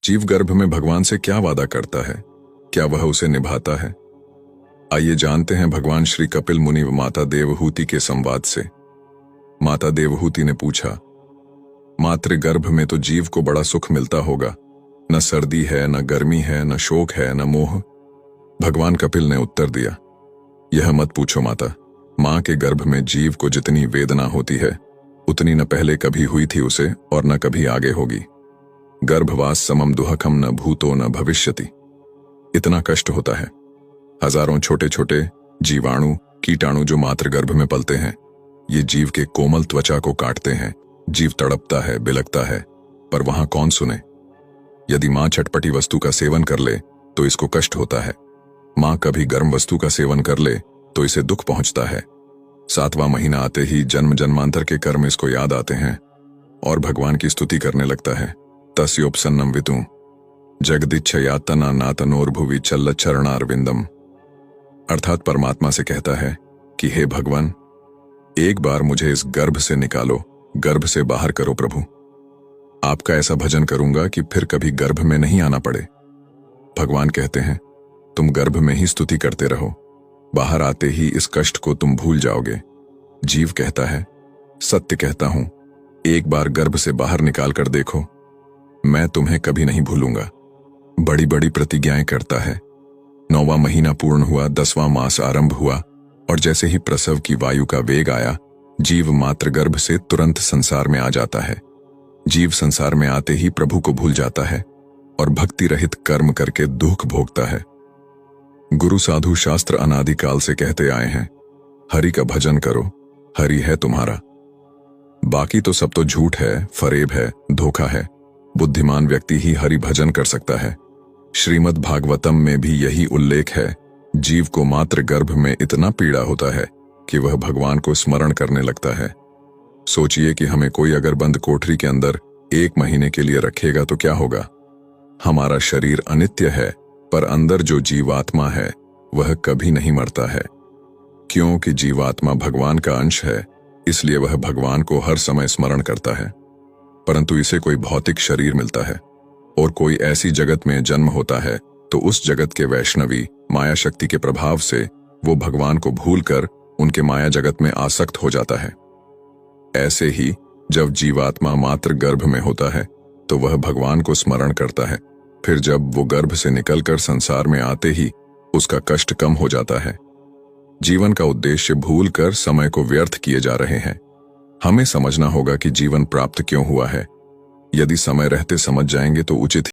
जीव गर्भ में भगवान से क्या वादा करता है? क्या वह उसे निभाता है? आइए जानते हैं भगवान श्री कपिल मुनि व माता देवहूति के संवाद से। माता देवहूति ने पूछा, मातृ गर्भ में तो जीव को बड़ा सुख मिलता होगा, न सर्दी है, न गर्मी है, न शोक है, न मोह। भगवान कपिल ने उत्तर दिया, यह मत पूछो माता। मां के गर्भ में जीव को जितनी वेदना होती है उतनी न पहले कभी हुई थी उसे और न कभी आगे होगी। गर्भवास समम दुहकम न भूतो न भविष्यति। इतना कष्ट होता है। हजारों छोटे छोटे जीवाणु कीटाणु जो मातृ गर्भ में पलते हैं, ये जीव के कोमल त्वचा को काटते हैं। जीव तड़पता है, बिलकता है, पर वहां कौन सुने। यदि मां चटपटी वस्तु का सेवन कर ले तो इसको कष्ट होता है। मां कभी गर्म वस्तु का सेवन कर ले तो इसे दुख पहुंचता है। 7वां महीना आते ही जन्म जन्मांतर के कर्म इसको याद आते हैं और भगवान की स्तुति करने लगता है। तस्योपसन्नम वितु जगदिच्छयातना नातनोर्भुवि चल्ल चरणारविंदम। अर्थात परमात्मा से कहता है कि हे भगवान, एक बार मुझे इस गर्भ से निकालो, गर्भ से बाहर करो प्रभु। आपका ऐसा भजन करूंगा कि फिर कभी गर्भ में नहीं आना पड़े। भगवान कहते हैं, तुम गर्भ में ही स्तुति करते रहो, बाहर आते ही इस कष्ट को तुम भूल जाओगे। जीव कहता है, सत्य कहता हूं, एक बार गर्भ से बाहर निकाल कर देखो, मैं तुम्हें कभी नहीं भूलूंगा। बड़ी बड़ी प्रतिज्ञाएं करता है। 9वां महीना पूर्ण हुआ, 10वां मास आरंभ हुआ और जैसे ही प्रसव की वायु का वेग आया, जीव मातृ गर्भ से तुरंत संसार में आ जाता है। जीव संसार में आते ही प्रभु को भूल जाता है और भक्ति रहित कर्म करके दुख भोगता है। गुरु साधु शास्त्र अनादिकाल से कहते आए हैं, हरि का भजन करो, हरि है तुम्हारा। बाकी तो सब तो झूठ है, फरेब है, धोखा है। बुद्धिमान व्यक्ति ही हरि भजन कर सकता है। श्रीमद् भागवतम में भी यही उल्लेख है। जीव को मातृ गर्भ में इतना पीड़ा होता है कि वह भगवान को स्मरण करने लगता है। सोचिए कि हमें कोई अगर बंद कोठरी के अंदर 1 महीने के लिए रखेगा तो क्या होगा। हमारा शरीर अनित्य है, पर अंदर जो जीवात्मा है वह कभी नहीं मरता है। क्योंकि जीवात्मा भगवान का अंश है, इसलिए वह भगवान को हर समय स्मरण करता है। परंतु इसे कोई भौतिक शरीर मिलता है और कोई ऐसी जगत में जन्म होता है तो उस जगत के वैष्णवी माया शक्ति के प्रभाव से वो भगवान को भूलकर उनके माया जगत में आसक्त हो जाता है। ऐसे ही जब जीवात्मा मातृ गर्भ में होता है तो वह भगवान को स्मरण करता है। फिर जब वो गर्भ से निकलकर संसार में आते ही उसका कष्ट कम हो जाता है। जीवन का उद्देश्य भूलकर समय को व्यर्थ किए जा रहे हैं। हमें समझना होगा कि जीवन प्राप्त क्यों हुआ है। यदि समय रहते समझ जाएंगे तो उचित